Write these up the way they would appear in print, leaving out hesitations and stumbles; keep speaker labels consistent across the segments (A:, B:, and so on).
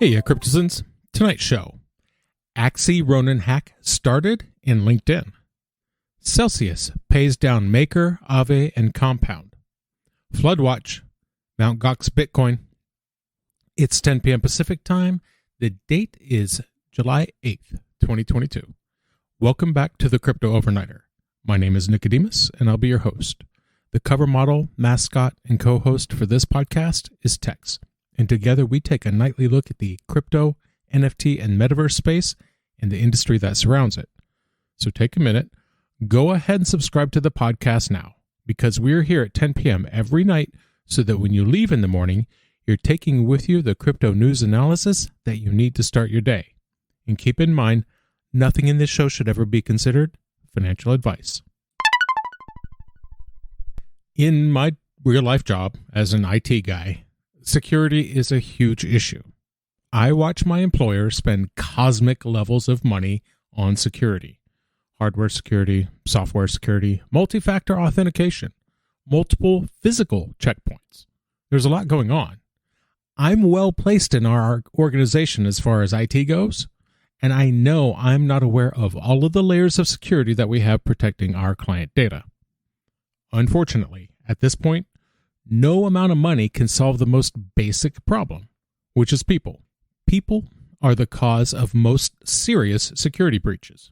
A: Heya Cryptozens, tonight's show. Axie Ronin hack started in LinkedIn. Celsius pays down Maker, Aave, and Compound. Flood watch, MtGox Bitcoin. It's 10 p.m. Pacific time. The date is July 8th, 2022. Welcome back to the Crypto Overnighter. My name is Nicodemus, and I'll be your host. The cover model, mascot, and co-host for this podcast is Tex. And together we take a nightly look at the crypto, NFT, and metaverse space and the industry that surrounds it. So take a minute, go ahead and subscribe to the podcast now, because we're here at 10 p.m. every night so that when you leave in the morning, you're taking with you the crypto news analysis that you need to start your day. And keep in mind, nothing in this show should ever be considered financial advice. In my real-life job as an IT guy, security is a huge issue. I watch my employer spend cosmic levels of money on security. Hardware security, software security, multi-factor authentication, multiple physical checkpoints. There's a lot going on. I'm well placed in our organization as far as IT goes, and I know I'm not aware of all of the layers of security that we have protecting our client data. Unfortunately, at this point, no amount of money can solve the most basic problem, which is people. People are the cause of most serious security breaches.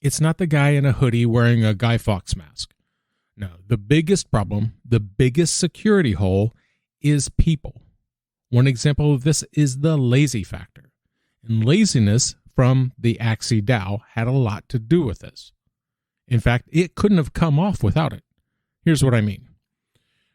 A: It's not the guy in a hoodie wearing a Guy Fawkes mask. No, the biggest problem, the biggest security hole is people. One example of this is the lazy factor. And laziness from the Axie DAO had a lot to do with this. In fact, it couldn't have come off without it. Here's what I mean.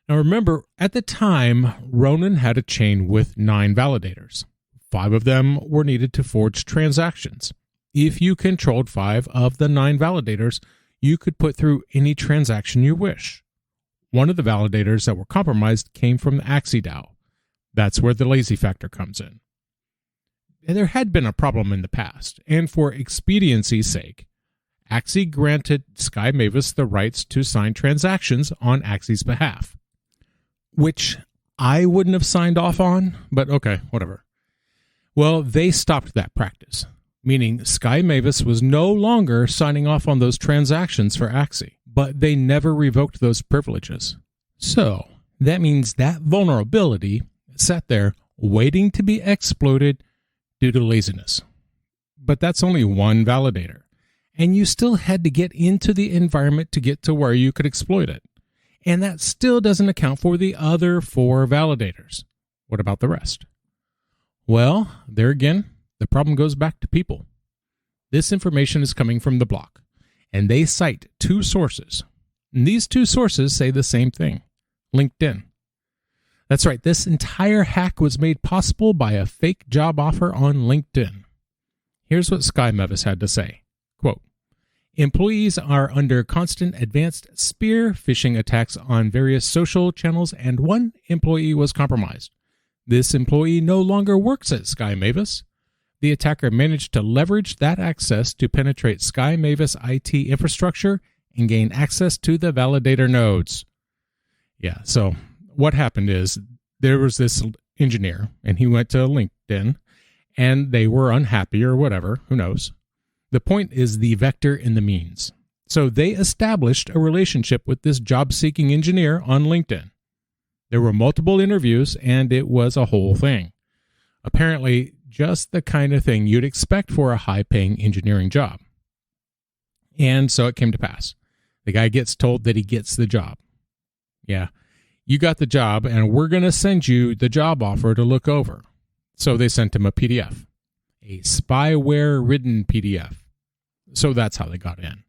A: Now remember, at the time, Ronin had a chain with 9 validators. 5 of them were needed to forge transactions. If you controlled 5 of the 9 validators, you could put through any transaction you wish. One of the validators that were compromised came from the Axie DAO. That's where the lazy factor comes in. There had been a problem in the past, and for expediency's sake, Axie granted Sky Mavis the rights to sign transactions on Axie's behalf, which I wouldn't have signed off on, but okay, whatever. Well, they stopped that practice, meaning Sky Mavis was no longer signing off on those transactions for Axie, but they never revoked those privileges. So that means that vulnerability sat there waiting to be exploited due to laziness. But that's only one validator, and you still had to get into the environment to get to where you could exploit it. And that still doesn't account for the other 4 validators. What about the rest? Well, there again, the problem goes back to people. This information is coming from the block, and they cite 2 sources. And these 2 sources say the same thing: LinkedIn. That's right, this entire hack was made possible by a fake job offer on LinkedIn. Here's what Sky Mavis had to say. Quote, "Employees are under constant advanced spear phishing attacks on various social channels, and one employee was compromised. This employee no longer works at Sky Mavis. The attacker managed to leverage that access to penetrate Sky Mavis IT infrastructure and gain access to the validator nodes." Yeah, so what happened is there was this engineer, and he went to LinkedIn, and they were unhappy or whatever, who knows. The point is the vector and the means. So they established a relationship with this job-seeking engineer on LinkedIn. There were multiple interviews, and it was a whole thing. Apparently, just the kind of thing you'd expect for a high-paying engineering job. And so it came to pass. The guy gets told that he gets the job. Yeah, you got the job, and we're going to send you the job offer to look over. So they sent him a PDF, a spyware-ridden PDF. So that's how they got in.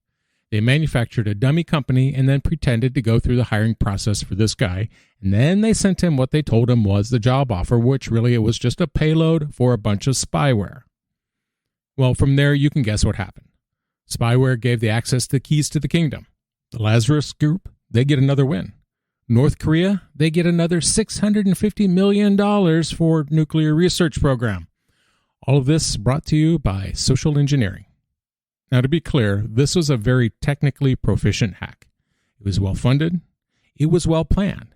A: They manufactured a dummy company and then pretended to go through the hiring process for this guy, and then they sent him what they told him was the job offer, which really it was just a payload for a bunch of spyware. Well, from there you can guess what happened. Spyware gave the access to the keys to the kingdom. The Lazarus Group, they get another win. North Korea, they get another $650 million for nuclear research program. All of this brought to you by social engineering. Now, to be clear, this was a very technically proficient hack. It was well funded. It was well planned.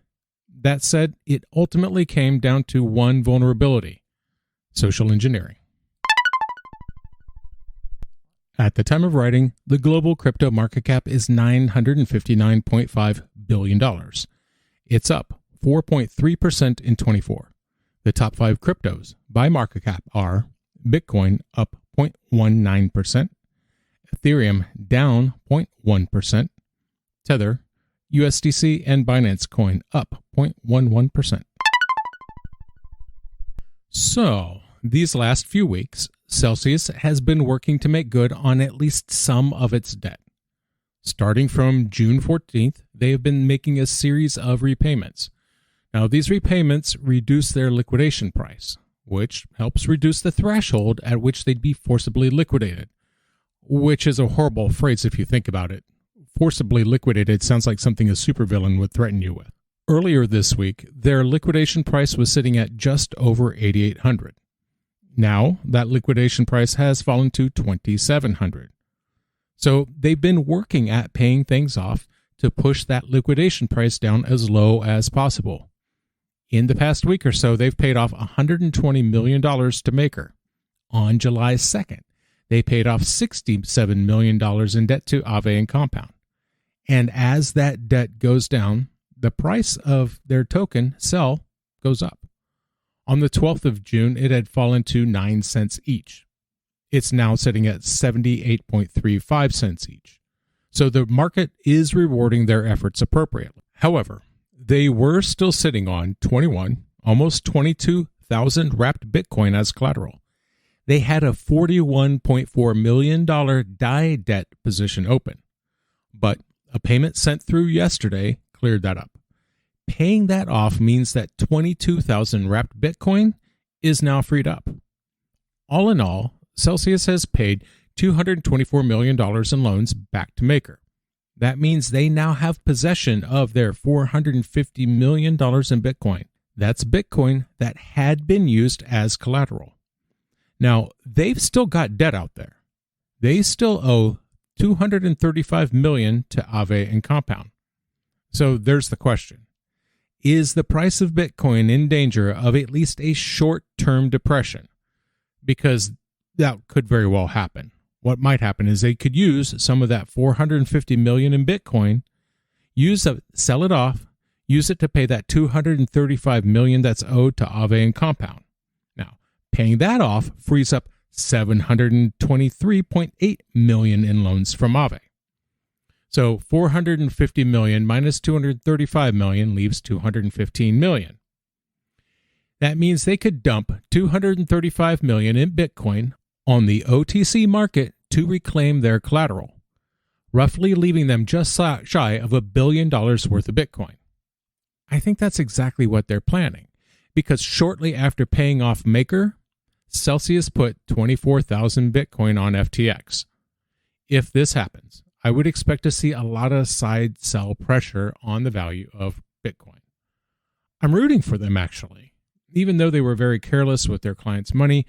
A: That said, it ultimately came down to one vulnerability. social engineering. At the time of writing, the global crypto market cap is $959.5 billion. It's up 4.3% in 24. The top 5 cryptos by market cap are Bitcoin up 0.19%, Ethereum down 0.1%, Tether, USDC, and Binance Coin up 0.11%. So, these last few weeks, Celsius has been working to make good on at least some of its debt. Starting from June 14th, they have been making a series of repayments. Now, these repayments reduce their liquidation price, which helps reduce the threshold at which they'd be forcibly liquidated, which is a horrible phrase if you think about it. Forcibly liquidated sounds like something a supervillain would threaten you with. Earlier this week, their liquidation price was sitting at just over $8,800. Now, that liquidation price has fallen to $2,700. So they've been working at paying things off to push that liquidation price down as low as possible. In the past week or so, they've paid off $120 million to Maker. On July 2nd, they paid off $67 million in debt to Aave and Compound. And as that debt goes down, the price of their token, Cell, goes up. On the 12th of June, it had fallen to 9 cents each. It's now sitting at 78.35 cents each. So the market is rewarding their efforts appropriately. However, they were still sitting on 21, almost 22,000 wrapped Bitcoin as collateral. They had a $41.4 million DAI debt position open. But a payment sent through yesterday cleared that up. Paying that off means that 22,000 wrapped Bitcoin is now freed up. All in all, Celsius has paid $224 million in loans back to Maker. That means they now have possession of their $450 million in Bitcoin. That's Bitcoin that had been used as collateral. Now, they've still got debt out there. They still owe $235 million to Aave and Compound. So there's the question. Is the price of Bitcoin in danger of at least a short-term depression? Because that could very well happen. What might happen is they could use some of that $450 million in Bitcoin, sell it off, use it to pay that $235 million that's owed to Aave and Compound. Now, paying that off frees up $723.8 million in loans from Aave. So $450 million minus $235 million leaves $215 million. That means they could dump $235 million in Bitcoin on the OTC market to reclaim their collateral, roughly leaving them just shy of $1 billion worth of Bitcoin. I think that's exactly what they're planning, because shortly after paying off Maker, Celsius put 24,000 Bitcoin on FTX. If this happens, I would expect to see a lot of side sell pressure on the value of Bitcoin. I'm rooting for them, actually. Even though they were very careless with their clients' money,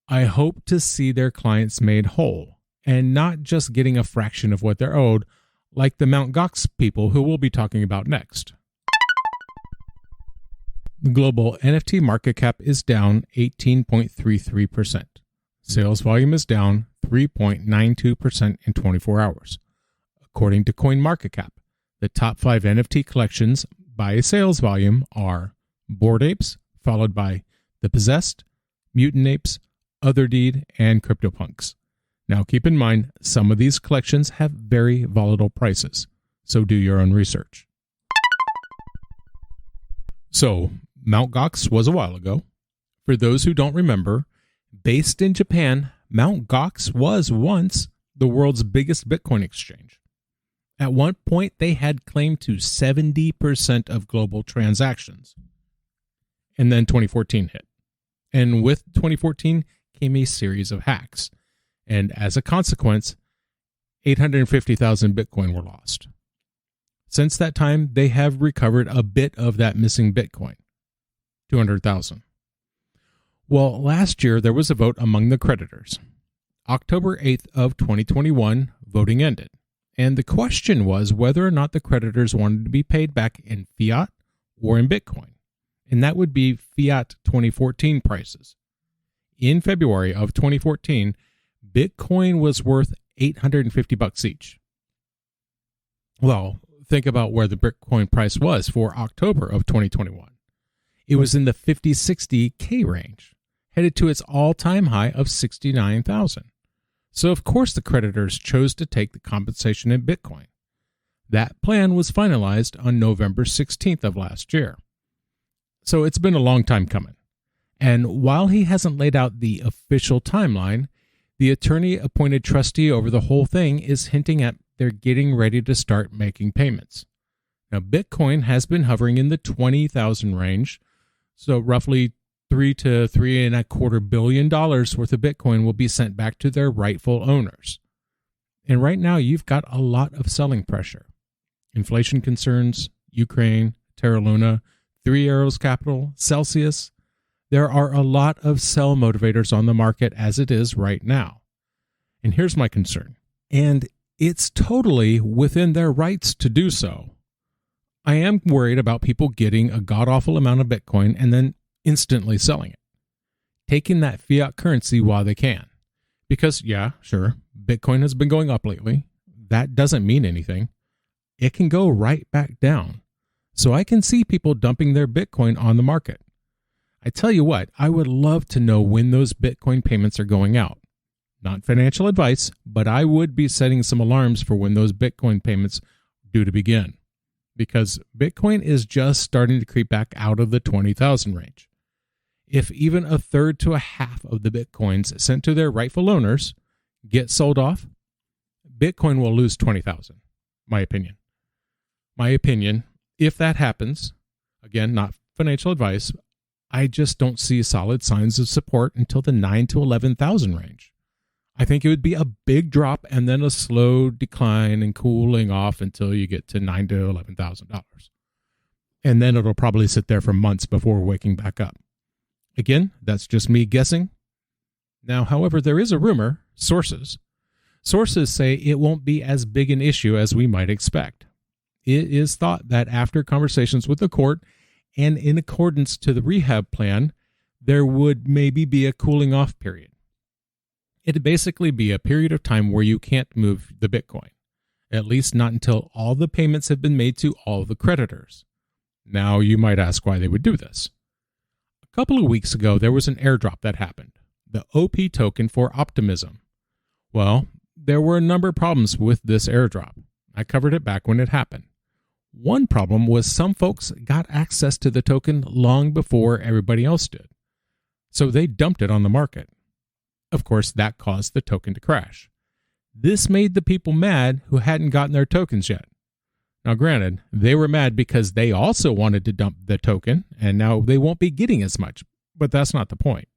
A: I hope to see their clients made whole and not just getting a fraction of what they're owed, like the MtGox people who we'll be talking about next. The global NFT market cap is down 18.33%. Sales volume is down 3.92% in 24 hours. According to CoinMarketCap, the top 5 NFT collections by sales volume are Bored Apes, followed by The Possessed, Mutant Apes, Other Deed, and CryptoPunks. Now keep in mind, some of these collections have very volatile prices, so do your own research. So, MtGox was a while ago. For those who don't remember, based in Japan, MtGox was once the world's biggest Bitcoin exchange. At one point, they had claim to 70% of global transactions. And then 2014 hit. And with 2014 came a series of hacks. And as a consequence, 850,000 Bitcoin were lost. Since that time, they have recovered a bit of that missing Bitcoin, 200,000. Well, last year there was a vote among the creditors. October 8th of 2021, voting ended. And the question was whether or not the creditors wanted to be paid back in fiat or in Bitcoin. And that would be fiat 2014 prices. In February of 2014, Bitcoin was worth $850 each. Well, think about where the Bitcoin price was for October of 2021. It was in the 50-60K range, headed to its all-time high of 69,000. So of course the creditors chose to take the compensation in Bitcoin. That plan was finalized on November 16th of last year. So it's been a long time coming. And while he hasn't laid out the official timeline, the attorney-appointed trustee over the whole thing is hinting at they're getting ready to start making payments. Now, Bitcoin has been hovering in the 20,000 range, so roughly $3 to $3.25 billion worth of Bitcoin will be sent back to their rightful owners. And right now, you've got a lot of selling pressure. Inflation concerns, Ukraine, Terra Luna, Three Arrows Capital, Celsius. There are a lot of sell motivators on the market as it is right now. And here's my concern. And it's totally within their rights to do so. I am worried about people getting a god-awful amount of Bitcoin and then instantly selling it, taking that fiat currency while they can. Because, yeah, sure, Bitcoin has been going up lately. That doesn't mean anything. It can go right back down. So I can see people dumping their Bitcoin on the market. I tell you what, I would love to know when those Bitcoin payments are going out. Not financial advice, but I would be setting some alarms for when those Bitcoin payments due to begin. Because Bitcoin is just starting to creep back out of the 20,000 range. If even a third to a half of the Bitcoins sent to their rightful owners get sold off, Bitcoin will lose 20,000, my opinion. My opinion, if that happens, again, not financial advice, I just don't see solid signs of support until the 9 to 11,000 range. I think it would be a big drop and then a slow decline and cooling off until you get to $9,000 to $11,000. And then it'll probably sit there for months before waking back up. Again, that's just me guessing. Now, however, there is a rumor, sources say it won't be as big an issue as we might expect. It is thought that after conversations with the court and in accordance to the rehab plan, there would maybe be a cooling off period. It'd basically be a period of time where you can't move the Bitcoin, at least not until all the payments have been made to all the creditors. Now, you might ask why they would do this. A couple of weeks ago, there was an airdrop that happened, the OP token for Optimism. Well, there were a number of problems with this airdrop. I covered it back when it happened. One problem was some folks got access to the token long before everybody else did, so they dumped it on the market. Of course, that caused the token to crash. This made the people mad who hadn't gotten their tokens yet. Now, granted, they were mad because they also wanted to dump the token, and now they won't be getting as much, but that's not the point.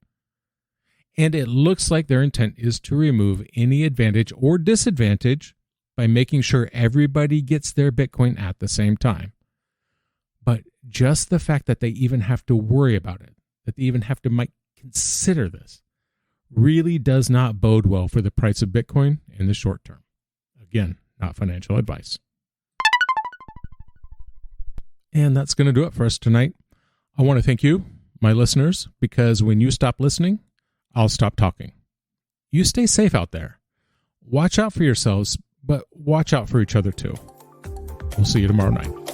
A: And it looks like their intent is to remove any advantage or disadvantage by making sure everybody gets their Bitcoin at the same time. But just the fact that they even have to worry about it, that they even have to might consider this, really does not bode well for the price of Bitcoin in the short term. Again, not financial advice. And that's going to do it for us tonight. I want to thank you, my listeners, because when you stop listening, I'll stop talking. You stay safe out there. Watch out for yourselves, but watch out for each other too. We'll see you tomorrow night.